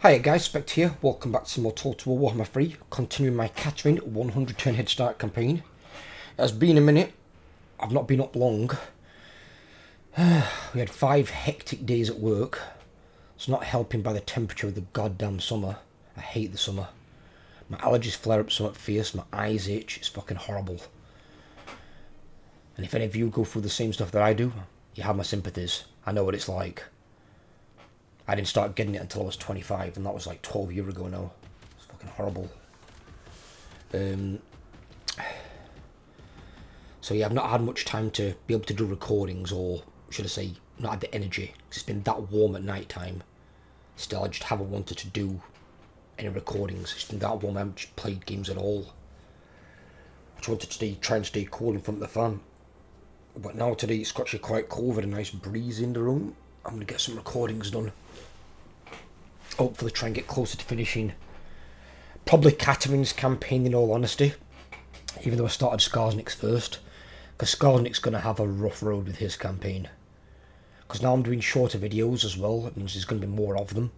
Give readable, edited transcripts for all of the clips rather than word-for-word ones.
Hiya guys, Spect here, welcome back to Immortal to Warhammer 3, continuing my Katarin 100 turn head start campaign. It has been a minute, I've not been up long. We had 5 hectic days at work. It's not helping by the temperature of the goddamn summer. I hate the summer. My allergies flare up somewhat fierce, my eyes itch, it's fucking horrible. And if any of you go through the same stuff that I do, you have my sympathies. I know what it's like. I didn't start getting it until I was 25, and that was like 12 years ago now. It's fucking horrible. So yeah, I've not had much time to be able to do recordings, or should I say, not had the energy, because it's been that warm at night time. Still, I just haven't wanted to do any recordings. It's been that warm, I haven't just played games at all. I just wanted to try and stay cool in front of the fan. But now today it's actually quite cold with a nice breeze in the room. I'm going to get some recordings done. Hopefully try and get closer to finishing probably Katarin's campaign, in all honesty, even though I started Skarsnik's first, because Skarsnik's going to have a rough road with his campaign, because now I'm doing shorter videos as well. It means there's going to be more of them,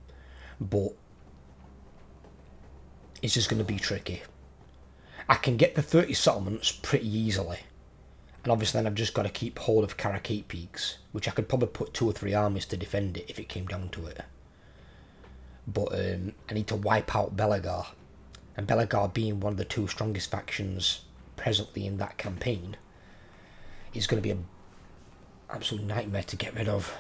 but it's just going to be tricky. I can get the 30 settlements pretty easily, and obviously then I've just got to keep hold of Karakate Peaks, which I could probably put 2 or 3 armies to defend it if it came down to it. But I need to wipe out Belagar, and Belagar being one of the 2 strongest factions presently in that campaign is going to be an absolute nightmare to get rid of.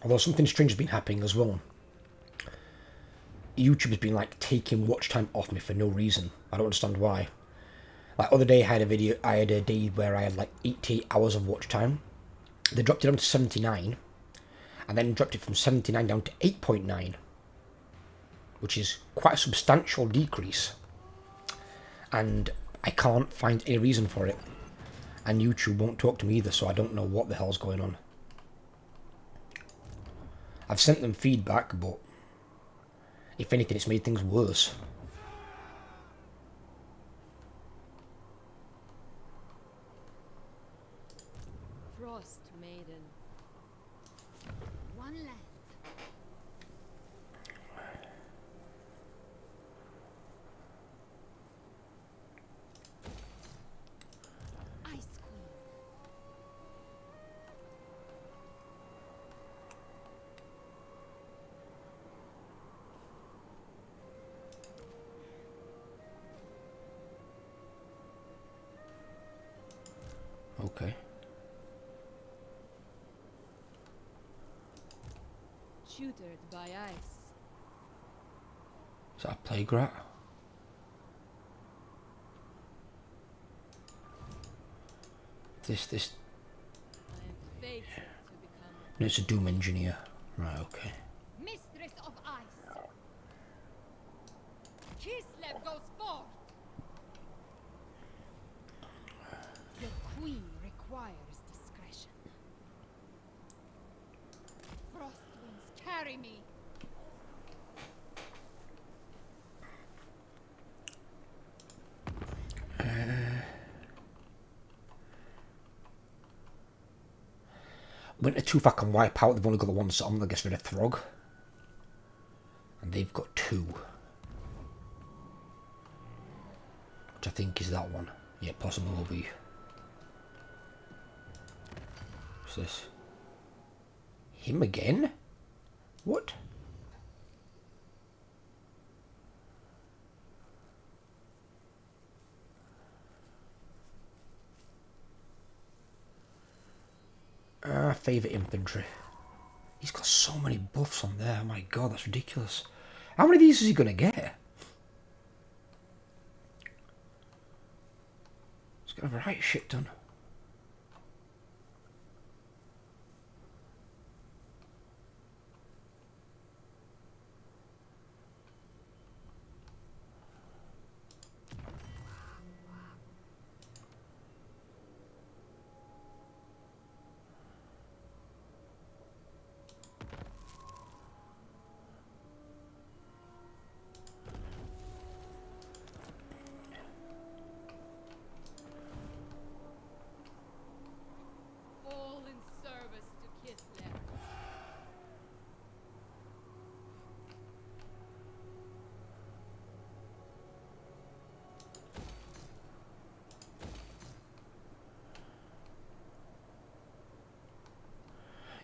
Although something strange has been happening as well. YouTube has been like taking watch time off me for no reason. I don't understand why. Like other day I had a day where I had like 88 hours of watch time. They dropped it down to 79, and then dropped it from 79 down to 8.9, which is quite a substantial decrease. And I can't find any reason for it. And YouTube won't talk to me either, so I don't know what the hell's going on. I've sent them feedback, but if anything, it's made things worse. Frost Maiden. One land. Ice Queen. Okay. Tutored by ice. Is that a plague rat? This. I am fated to become No, it's a Doom Engineer. Right, okay. Mistress of Ice. Kislev goes forth. Your queen requires discretion. Frost winds carry me. Winter Tooth I can wipe out. They've only got the one settlement that gets rid of Throg. And they've got 2. Which I think is that one. Yeah, possible will be. What's this? Him again? What? Favourite infantry. He's got so many buffs on there. Oh my god, that's ridiculous. How many of these is he going to get? He's got a right shit ton.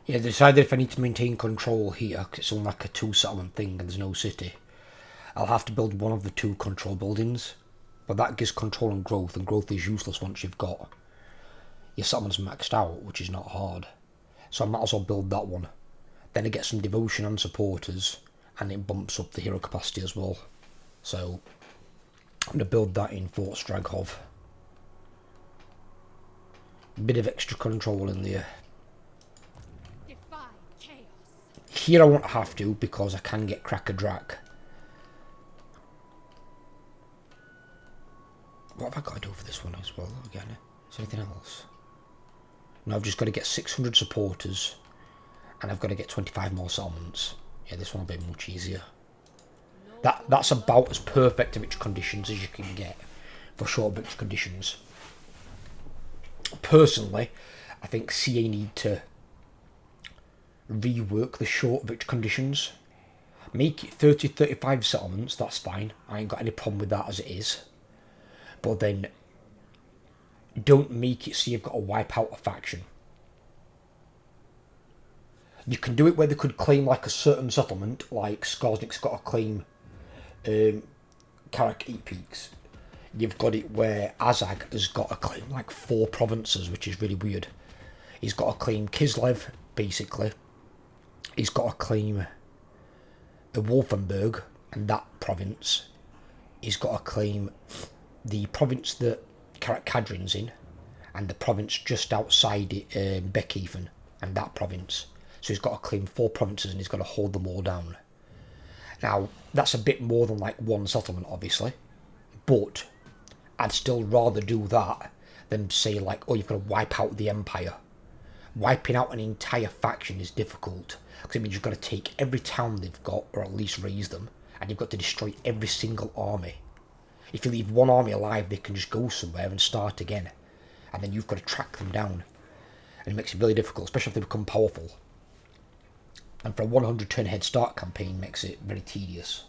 Yeah, they decided if I need to maintain control here, because it's only like a 2 settlement thing and there's no city, I'll have to build one of the 2 control buildings. But that gives control and growth is useless once you've got your settlements maxed out, which is not hard. So I might as well build that one. Then I get some devotion and supporters, and it bumps up the hero capacity as well. So I'm going to build that in Fort Straghov. A bit of extra control in there. Here I won't have to because I can get Cracker Drac. What have I got to do for this one as well again? Is there anything else? No, I've just got to get 600 supporters and I've got to get 25 more settlements. Yeah, this one will be much easier. That's about as perfect a victory conditions as you can get for short victory conditions. Personally, I think CA need to rework the short victory conditions. Make it 30-35 settlements, that's fine. I ain't got any problem with that as it is. But then don't make it so you've got to wipe out a faction. You can do it where they could claim like a certain settlement, like Skorznik's got to claim Karak 8 Peaks. You've got it where Azag has got to claim like 4 provinces, which is really weird. He's got to claim Kislev, basically. He's got to claim Wolfenburg and that province. He's got to claim the province that Katarin's in, and the province just outside it, Beckhaven, and that province. So he's got to claim 4 provinces and he's got to hold them all down. Now, that's a bit more than like 1 settlement, obviously, but I'd still rather do that than say like, oh, you've got to wipe out the Empire. Wiping out an entire faction is difficult, because it means you've got to take every town they've got, or at least raise them, and you've got to destroy every single army. If you leave one army alive, they can just go somewhere and start again. And then you've got to track them down. And it makes it really difficult, especially if they become powerful. And for a 100 turn head start campaign makes it very tedious.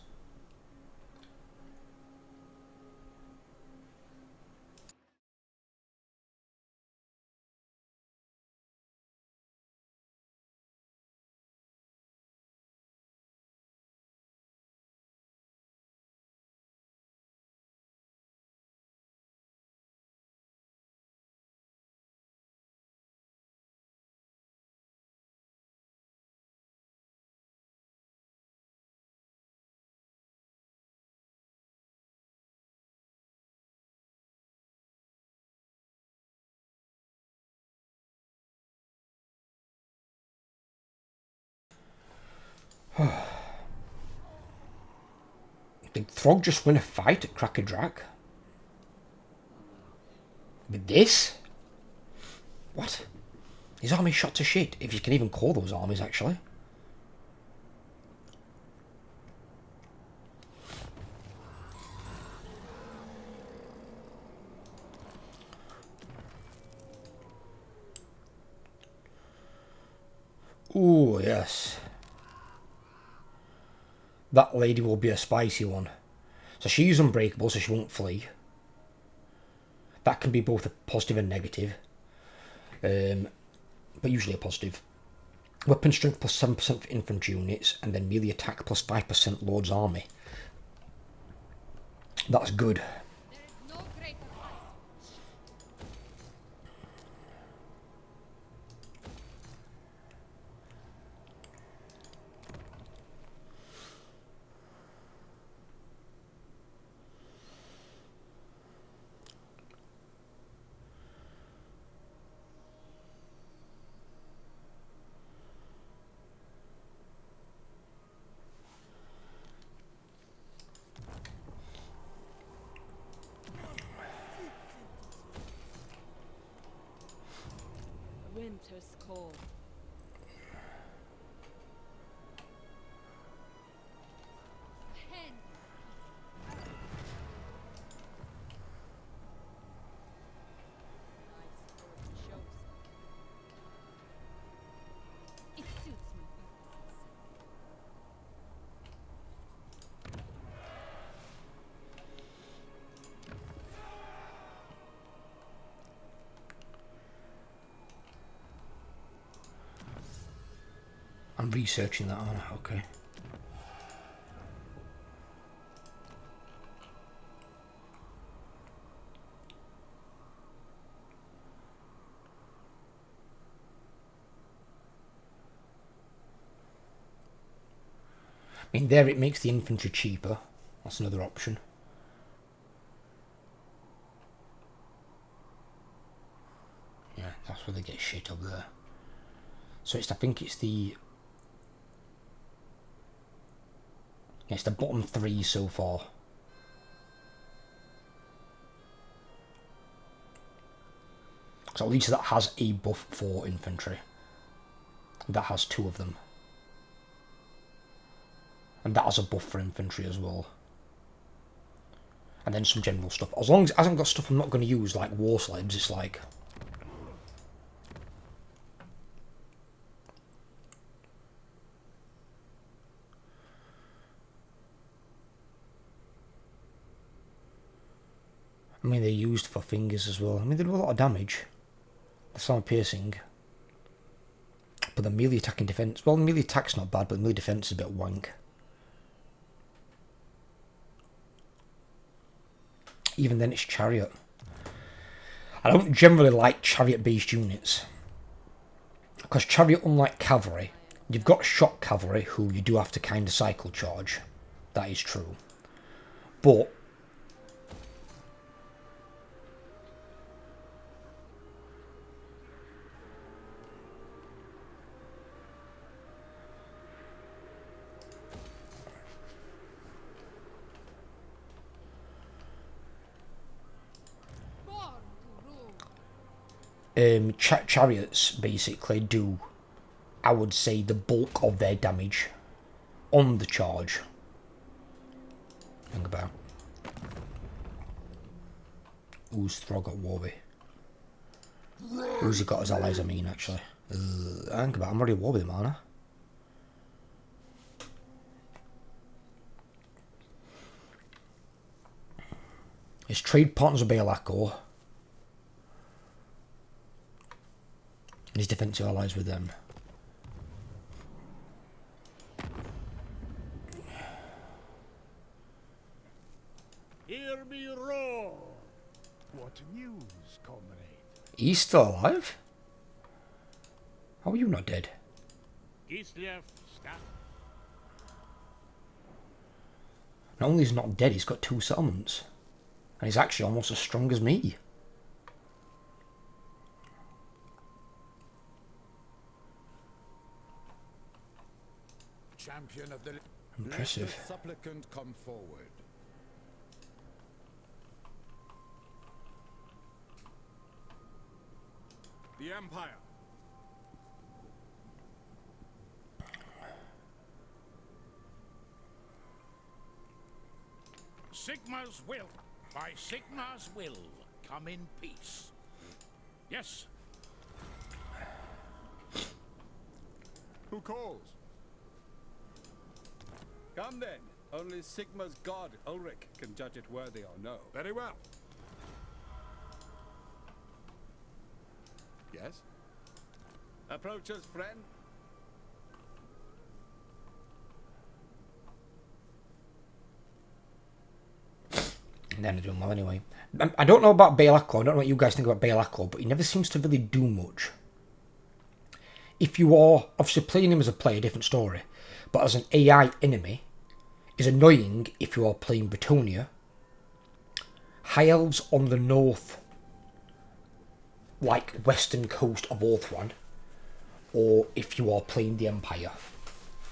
Did Throg just win a fight at Cracker Drac? With this? What? His army shot to shit, if you can even call those armies, actually. Ooh, yes. That lady will be a spicy one. So she's unbreakable, so she won't flee. That can be both a positive and negative. But usually a positive. Weapon strength plus 7% for infantry units, and then melee attack plus 5% Lord's army. That's good. Winter's cold. It suits me. I'm researching that, aren't I? Okay. I mean, there it makes the infantry cheaper. That's another option. Yeah, that's where they get shit up there. So I think it's the... Yeah, it's the bottom 3 so far. So at least that has a buff for infantry. That has 2 of them. And that has a buff for infantry as well. And then some general stuff. As long as it hasn't got stuff I'm not going to use, like war sleds, it's like... I mean, they're used for fingers as well. I mean, they do a lot of damage. The sound piercing. But the melee attack and defense... Well, the melee attack's not bad, but the melee defense is a bit wank. Even then, it's chariot. I don't generally like chariot-based units. Because chariot, unlike cavalry, you've got shock cavalry, who you do have to kind of cycle charge. That is true. But... chariots basically do, I would say, the bulk of their damage on the charge. Think about. Who's Throg got Warby? Who's he got as allies, I mean, actually? Think about, I'm already at war with him, aren't I? His trade partners are Bealakor. And his defensive allies with them. Hear me roar! What news, comrade? He's still alive? How are you not dead? Kislev, stop. Not only is he not dead, he's got 2 settlements. And he's actually almost as strong as me. Champion of the... Impressive. Let the supplicant come forward. The Empire. Sigma's will. By Sigma's will, come in peace. Yes. Who calls? Come then. Only Sigma's god, Ulrich, can judge it worthy or no. Very well. Yes? Approach us, friend. Then they're doing well anyway. I don't know about Bealakor, I don't know what you guys think about Bealakor, but he never seems to really do much. If you are obviously playing him as a player, different story. But as an AI enemy, is annoying if you are playing Bretonia. High Elves on the north, like western coast of Orthran, or if you are playing the Empire.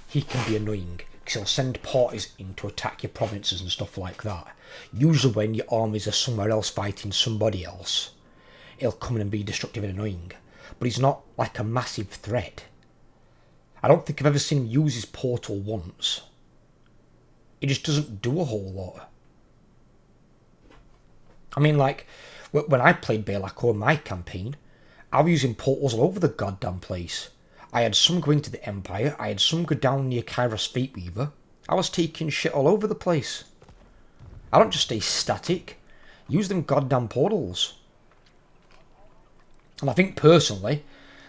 He can be annoying, because he'll send parties in to attack your provinces and stuff like that. Usually when your armies are somewhere else fighting somebody else, he'll come in and be destructive and annoying. But he's not like a massive threat. I don't think I've ever seen him use his portal once. He just doesn't do a whole lot. I mean, like, when I played Bealakor in my campaign, I was using portals all over the goddamn place. I had some go into the Empire, I had some go down near Kairos Fateweaver. I was taking shit all over the place. I don't just stay static. Use them goddamn portals. And I think personally,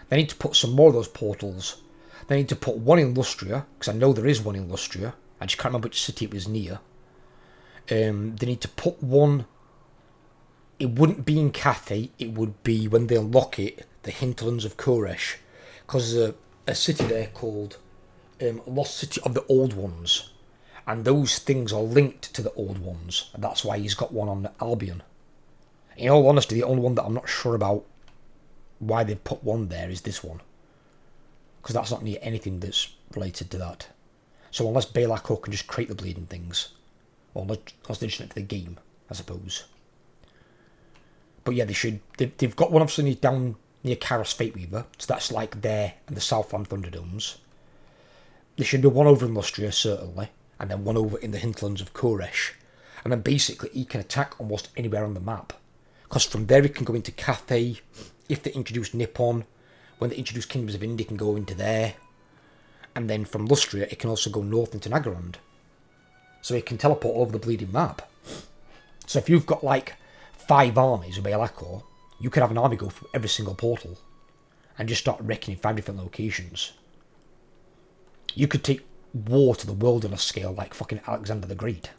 they need to put some more of those portals. They need to put one in Lustria, because I know there is one in Lustria. I just can't remember which city it was near. They need to put one... It wouldn't be in Cathay, it would be, when they unlock it, the hinterlands of Koresh. Because there's a city there called Lost City of the Old Ones. And those things are linked to the Old Ones. And that's why he's got one on Albion. In all honesty, the only one that I'm not sure about why they've put one there is this one. Because that's not near anything that's related to that. So unless Balako can just create the bleeding things. Or unless they're just for the game, I suppose. But yeah, they should... They've got one obviously down near Kairos Fateweaver. So that's like there and the Southland Thunderdomes. There should be one over in Lustria, certainly. And then one over in the hinterlands of Koresh. And then basically he can attack almost anywhere on the map. Because from there he can go into Cathay. If they introduce Nippon... When they introduce Kingdoms of India, it can go into there. And then from Lustria, it can also go north into Nagaland. So it can teleport all over the bleeding map. So if you've got like 5 armies of Bealakor, you could have an army go through every single portal. And just start wrecking in 5 different locations. You could take war to the world on a scale like fucking Alexander the Great.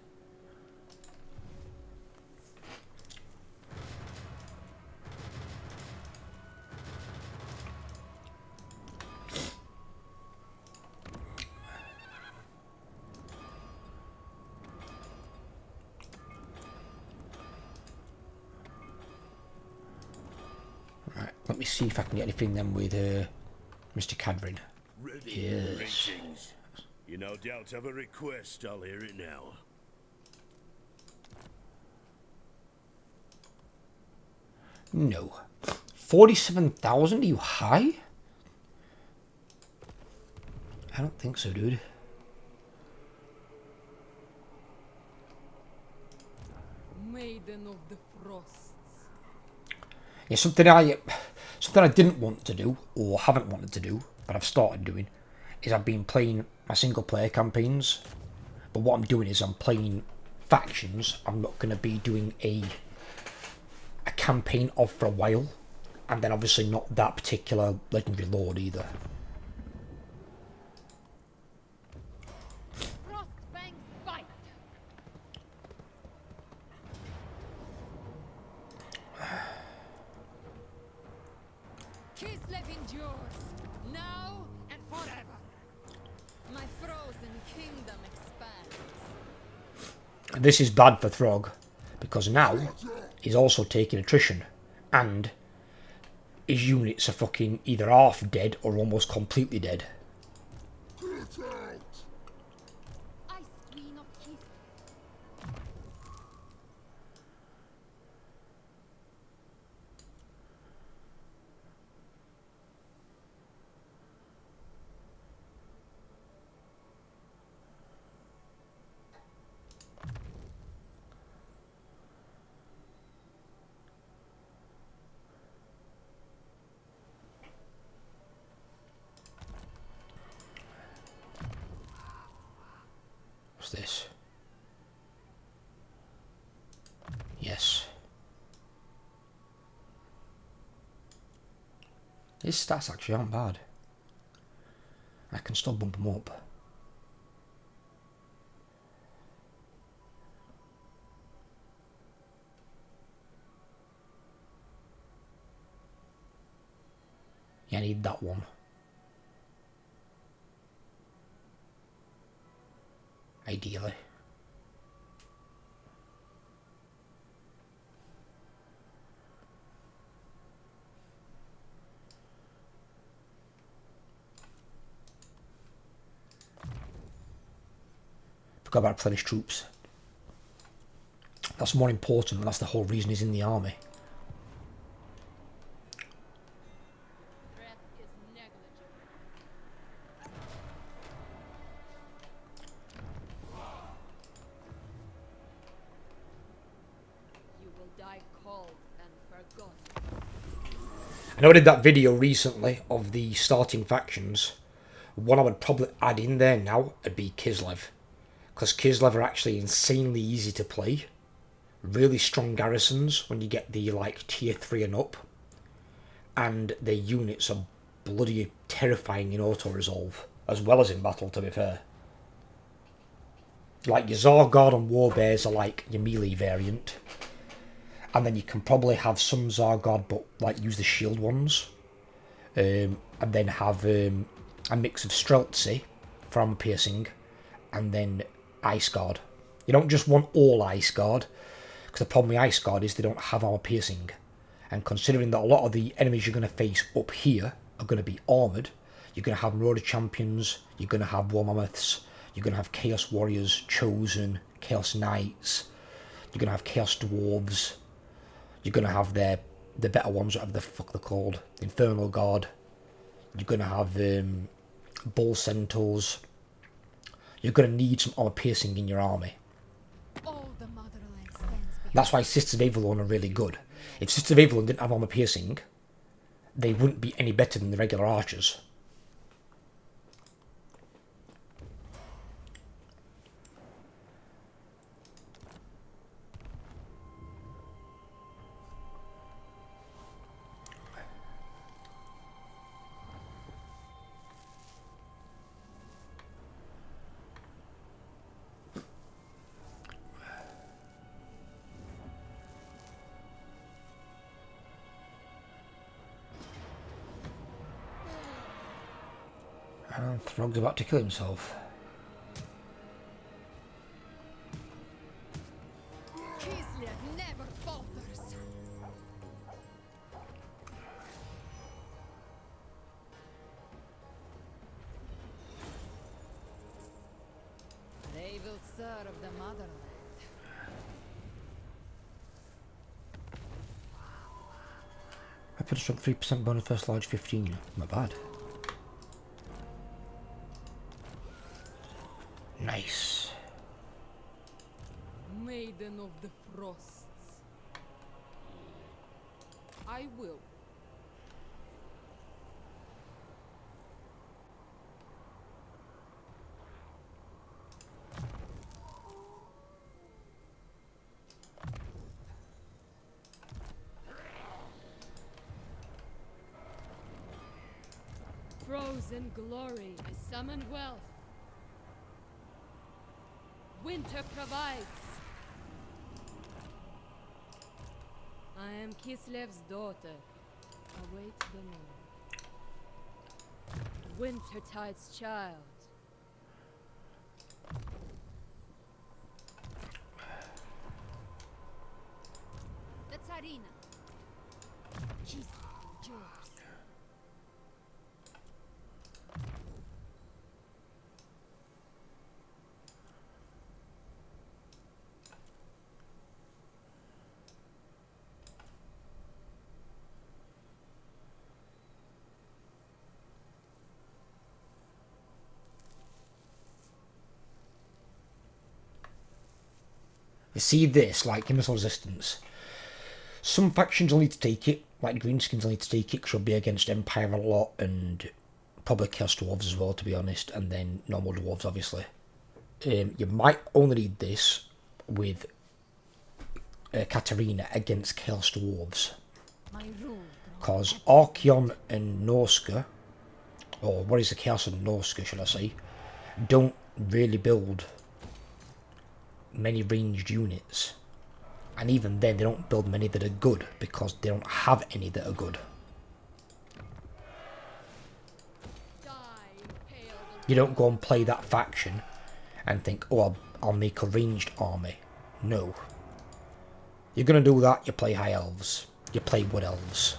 Let me see if I can get anything then with Mr. Katarin. Yes. Greetings. You no doubt have a request. I'll hear it now. No. 47,000? Are you high? I don't think so, dude. Maiden of the Frosts. Yeah, something I didn't want to do, or haven't wanted to do, but I've started doing, is I've been playing my single player campaigns. But what I'm doing is I'm playing factions. I'm not going to be doing a campaign of for a while. And then obviously not that particular legendary lord either. Frostfang's bite. Kislev endures, now and forever. My frozen kingdom expands. And this is bad for Throg, because now he's also taking attrition, and his units are fucking either half dead or almost completely dead. Ice Queen of Kislev. What's this? Yes. His stats actually aren't bad. I can still bump them up. Yeah, I need that one. Ideally. Forgot about replenish troops. That's more important, and that's the whole reason he's in the army. Breath is negligible. You will die cold and forgotten. I know I did that video recently of the starting factions. One I would probably add in there now would be Kislev. Because Kislev are actually insanely easy to play. Really strong garrisons when you get the like tier 3 and up. And their units are bloody terrifying in auto-resolve, as well as in battle, to be fair. Like, your Zargard and Warbears are like your melee variant. And then you can probably have some Zargard, but like use the shield ones. And then have a mix of Streltsy for armor piercing, and then Ice Guard. You don't just want all Ice Guard, because the problem with Ice Guard is they don't have armor piercing. And considering that a lot of the enemies you're going to face up here are going to be armoured, you're going to have Marauder Champions, you're going to have War Mammoths, you're going to have Chaos Warriors, Chosen, Chaos Knights, you're going to have Chaos Dwarves, you're going to have the better ones, whatever the fuck they're called, Infernal Guard, you're going to have Bull Centaurs, you're going to need some armor piercing in your army. All the motherland stands behind. That's why Sisters of Avalon are really good. If Sisters of Avalon didn't have armor piercing, they wouldn't be any better than the regular archers. And Throg's about to kill himself. Kislev never falters. They will serve the motherland. I put a strength 3% bonus first large 15. Not bad. Nice. Maiden of the Frosts. I will. Frozen glory, I summon wealth. Winter provides. I am Kislev's daughter. Await the Lord. Wintertide's child. The Tsarina. She's yours. You see this, like in Missile Resistance. Some factions will need to take it, like Greenskins will need to take it because you'll be against Empire a lot, and probably Chaos Dwarves as well, to be honest, and then normal Dwarves, obviously. You might only need this with Katarin against Chaos Dwarves. My rule. Because Archeon and Norska, or what is the Chaos and Norska, should I say, don't really build many ranged units, and even then they don't build many that are good because they don't have any that are good. You don't go and play that faction and think, oh, I'll make a ranged army. No. You're gonna do that, you play High Elves, you play Wood Elves,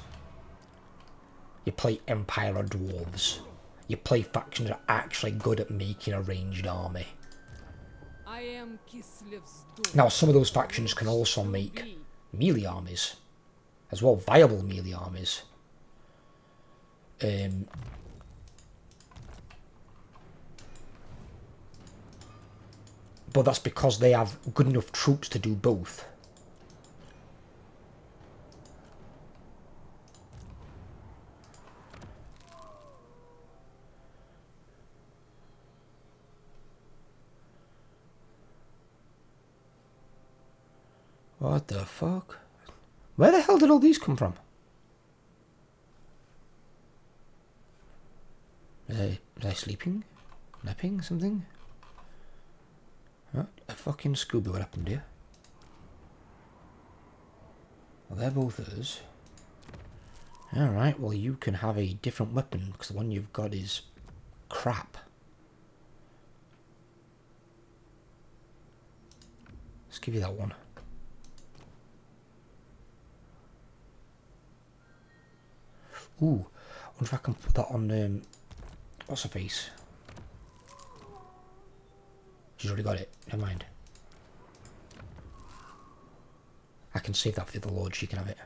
you play Empire or Dwarves, you play factions that are actually good at making a ranged army. I am Kislev's daughter. Now, some of those factions can also make melee armies, as well, viable melee armies. But that's because they have good enough troops to do both. What the fuck? Where the hell did all these come from? Was I sleeping? Napping? Something? What? A fucking Scooby, what happened here? Well, they're both us. Alright, well you can have a different weapon, because the one you've got is crap. Let's give you that one. Ooh, I wonder if I can put that on, what's her face? She's already got it, never mind. I can save that for the other lord, she can have it.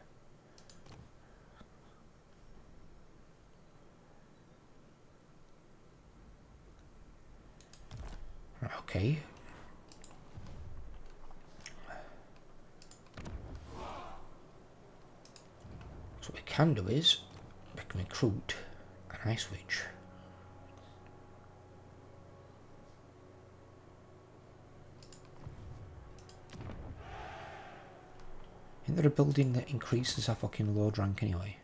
Okay. So what we can do is we can recruit an ice witch. Isn't there a building that increases our fucking lord rank anyway?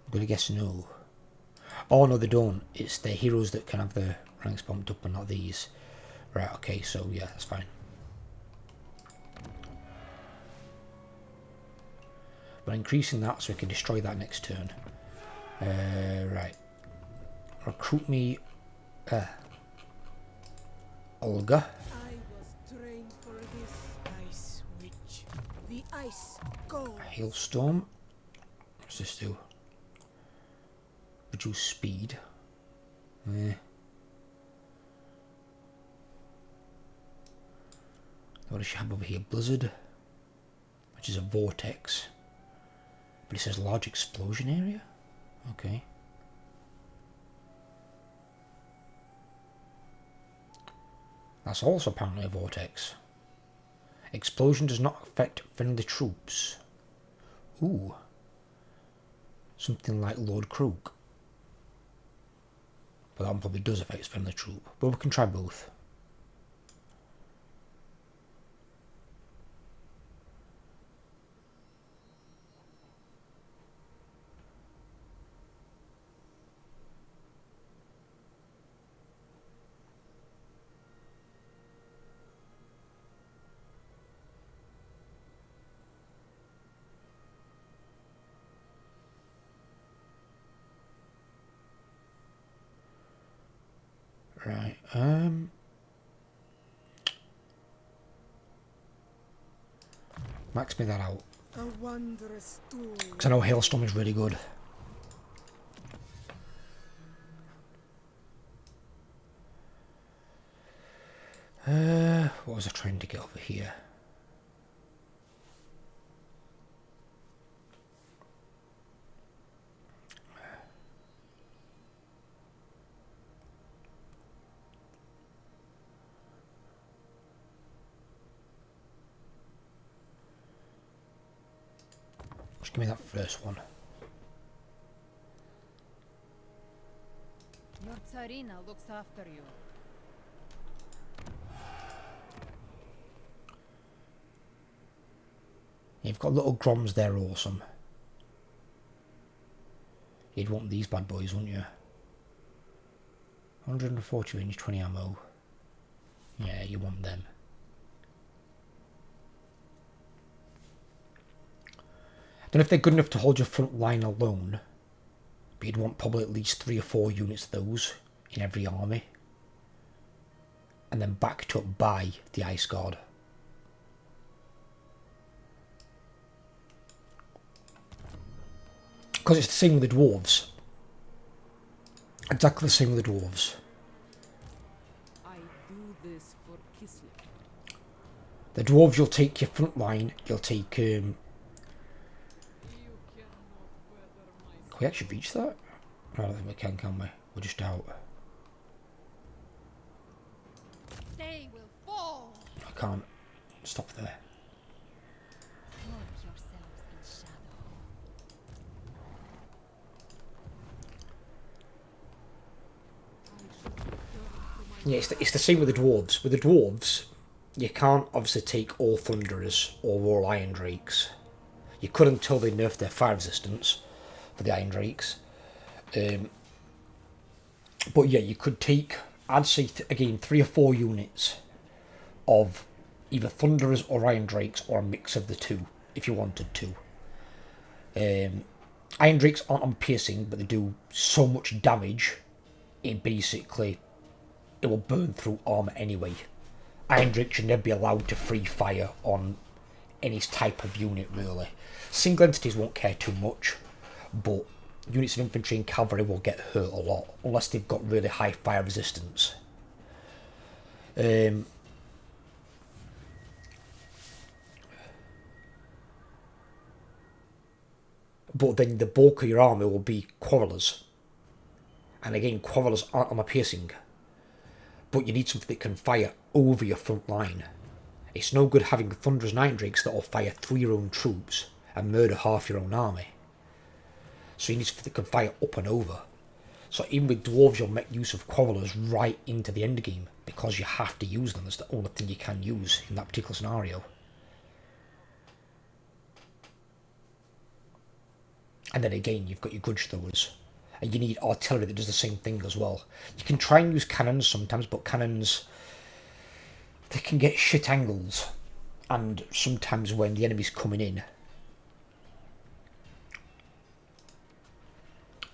I'm gonna guess no. Oh no, they don't. It's the heroes that can have the ranks bumped up and not these. Right, okay, so yeah, that's fine. But increasing that so we can destroy that next turn. Right. Recruit me Olga. I was trained for this ice witch. The ice gold. Hailstorm. What's this do? Reduce speed. What does she have over here? Blizzard, which is a vortex. But it says large explosion area? Okay. That's also apparently a vortex. Explosion does not affect friendly troops. Ooh. Something like Lord Crook. But that one probably does affect friendly troop. But we can try both. Right, max me that out. A wondrous tool. Because I know Hailstorm is really good. What was I trying to get over here? Just give me that first one. Your Tsarina looks after you. You've got little Groms there, awesome. You'd want these bad boys, wouldn't you? 140 range, 20 ammo. Yeah, you want them. I don't know if they're good enough to hold your front line alone, but you'd want probably at least 3 or 4 units of those in every army. And then backed up by the Ice Guard. Because it's the same with the dwarves. Exactly the same with the dwarves. I do this for Kislev. The dwarves, you'll take your front line, you'll take... Can we actually reach that? I don't think we can we? We're just out. They will fall. I can't stop there. Cloak yourselves in shadow. Yeah, it's the same with the dwarves. With the dwarves, you can't obviously take all thunderers or all iron drakes. You could until they nerfed their fire resistance for the iron drakes. But yeah, you could take, I'd say again, 3 or 4 units of either thunderers or iron drakes, or a mix of the two if you wanted to. Iron drakes aren't on piercing, but they do so much damage. It will burn through armor anyway. Iron drakes should never be allowed to free fire on any type of unit really. Single entities won't care too much, but units of infantry and cavalry will get hurt a lot unless they've got really high fire resistance. But then the bulk of your army will be quarrelers. And again, quarrelers aren't armor piercing. But you need something that can fire over your front line. It's no good having thunderers and iron drakes that will fire through your own troops and murder half your own army. So you need something that can fire up and over. So even with dwarves, you'll make use of quarrelers right into the end game because you have to use them. That's the only thing you can use in that particular scenario. And then again, you've got your grudge throwers. And you need artillery that does the same thing as well. You can try and use cannons sometimes, but cannons, they can get shit angles. And sometimes when the enemy's coming in,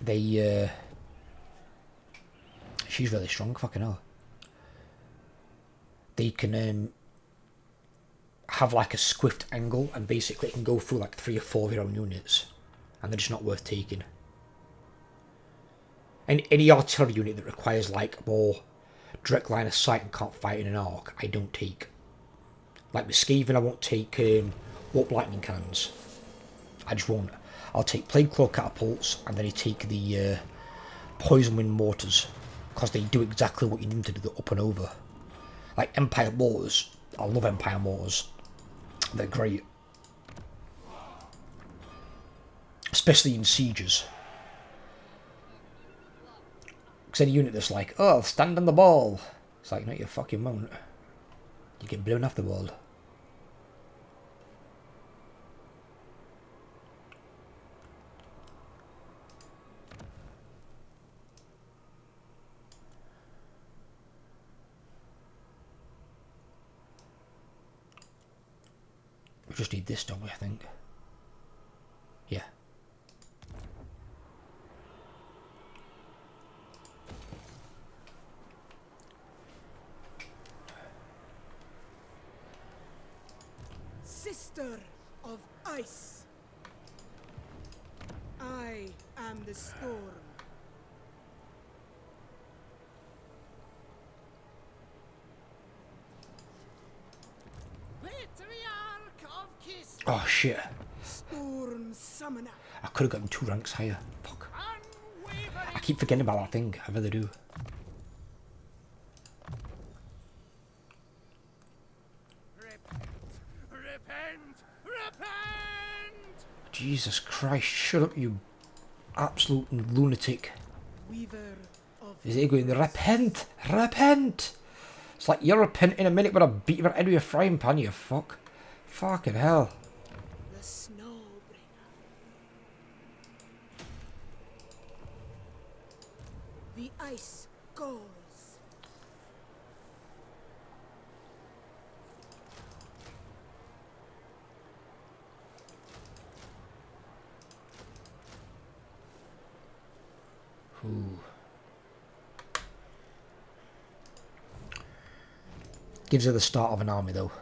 they, she's really strong, fucking hell. They can have like a swift angle, and basically it can go through like 3 or 4 of your own units. And they're just not worth taking. And any artillery unit that requires like more direct line of sight and can't fight in an arc, I don't take. Like with Skaven, I won't take warp lightning cannons. I just won't. I'll take plague claw catapults, and then I take the poison wind mortars, because they do exactly what you need them to do, up and over. Like Empire mortars, I love Empire mortars. They're great. Especially in sieges. Because any unit that's like, oh, stand on the ball. It's like, no, you fucking won't. You get blown off the wall. We just need this, don't we, I think? Yeah. Sister of ice. I am the storm. Patriarch of Kislev. Oh shit. Storm summoner. I could have gotten 2 ranks higher. Fuck. I keep forgetting about that thing. I really do. Repent! Repent! Jesus Christ, shut up, you absolute lunatic. Weaver of Is it going, repent? Repent! It's like, you'll repent in a minute when I beat your head with a frying pan, you fuck. Fucking hell. the snowbringer. The ice calls. Ooh. Gives her the start of an army though.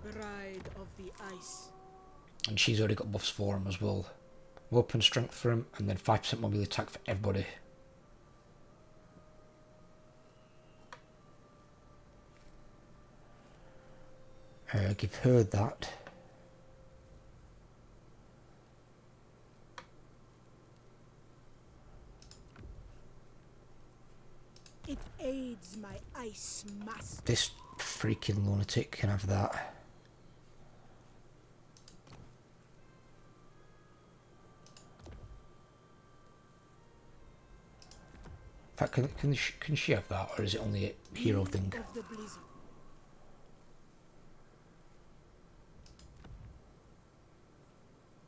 Bride of the ice. And she's already got buffs for him as well. Weapon strength for him, and then 5% mobile attack for everybody. Give her that. It aids needs my ice master. This freaking lunatic can have that. In fact, can she have that, or is it only a hero thing? Of the blizzard.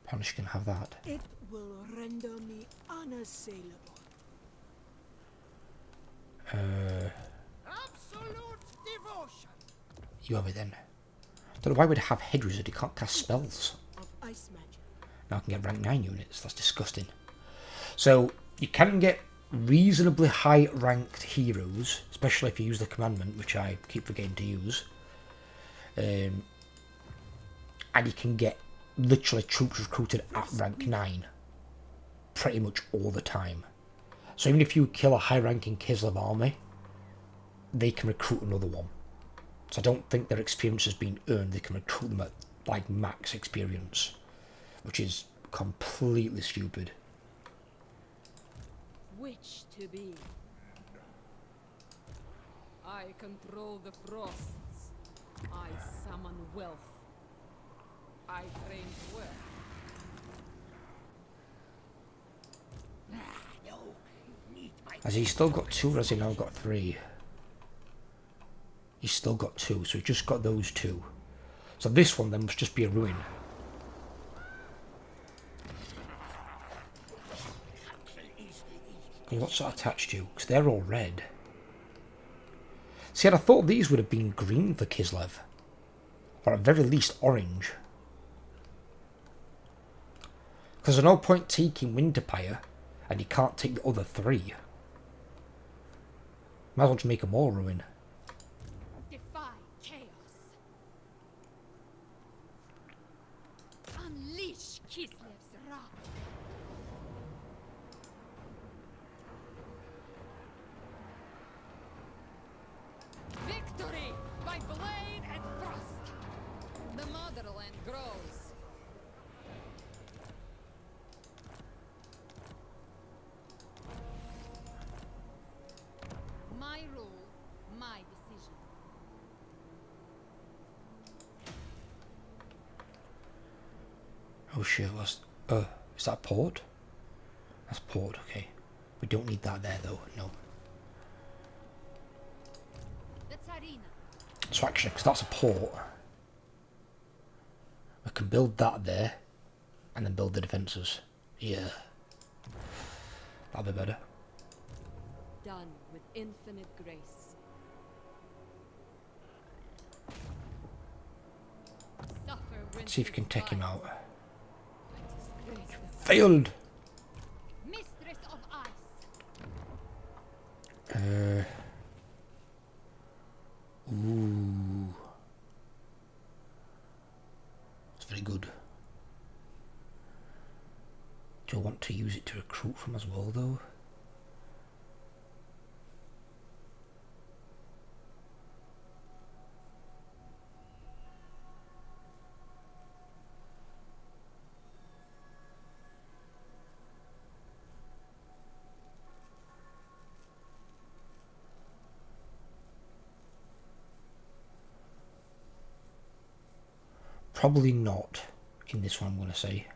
Apparently she can have that. It will render me unassailable. Absolute devotion. You have it then. Don't know why would I have Head Wizard, he can't cast spells. Of ice magic. Now I can get rank 9 units, that's disgusting. So, you can get reasonably high ranked heroes, especially if you use the commandment, which I keep forgetting to use. And you can get literally troops recruited at rank 9 pretty much all the time. So even if you kill a high ranking Kislev army, they can recruit another one. So I don't think their experience has been earned, they can recruit them at like max experience, which is completely stupid. Which to be? I control the frosts. I summon wealth. I train well. Has he still got 2 or has he now got 3? He's still got 2, so he's just got those 2. So this one then must just be a ruin. And what's that attached to? Because they're all red. See, I thought these would have been green for Kislev. Or at very least orange. Because there's no point taking Winterpire, and you can't take the other 3. Might as well just make them all ruin. Defy chaos. Unleash Kislev's wrath. Victory by blade and thrust. The motherland grows. My rule, my decision. Oh shit, what's... is that port? That's port, okay. We don't need that there though, no. The Tsarina. So actually, because that's a port, I can build that there, and then build the defences. Yeah. That'll be better. Done with infinite grace. Suffer Let's see if you can take him out. Disgrace the Failed! mistress of ice. Ooh. It's very good. Do I want to use it to recruit from as well though? Probably not in this one, I'm going to say.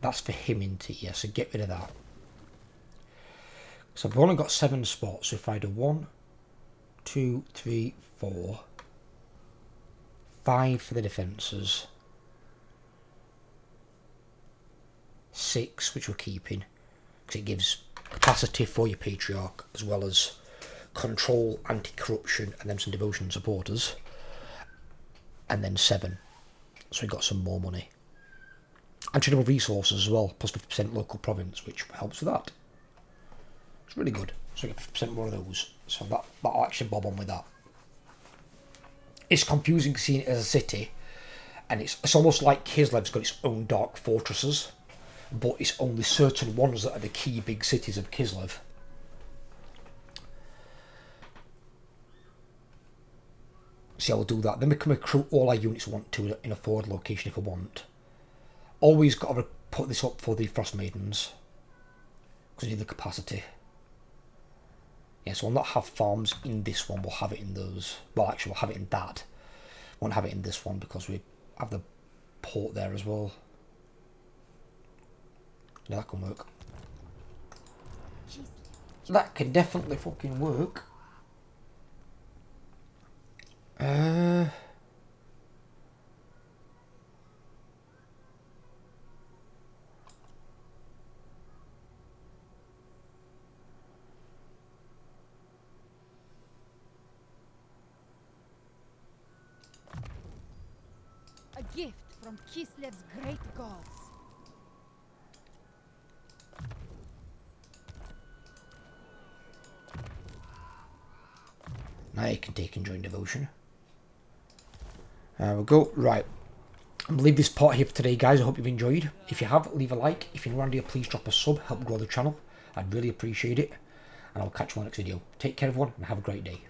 That's for him, isn't it? Yeah, so get rid of that. So I've only got 7 spots. So if I do 1, 2, 3, 4, 5 for the defences, 6, which we're keeping, because it gives capacity for your patriarch, as well as control, anti-corruption, and then some devotion supporters. And then 7, so we got some more money. And tradable resources as well, plus 50% local province, which helps with that. It's really good. So we get 50% more of those. So that'll actually bob on with that. It's confusing seeing it as a city, and it's almost like Kislev's got its own dark fortresses, but it's only certain ones that are the key big cities of Kislev. See, I'll do that. Then we can recruit all our units we want to in a forward location if we want. Always got to put this up for the Frost Maidens, because we need the capacity. Yeah, so we'll not have farms in this one, we'll have it in those. Well, actually, we'll have it in that. Won't have it in this one because we have the port there as well. Yeah, that can work. That can definitely fucking work. A gift from Kislev's great gods. Now you can take and join devotion. There we go. Right. I'm going to leave this part here for today, guys. I hope you've enjoyed. If you have, leave a like. If you're new around here, please drop a sub. Help grow the channel. I'd really appreciate it. And I'll catch you on the next video. Take care, everyone, and have a great day.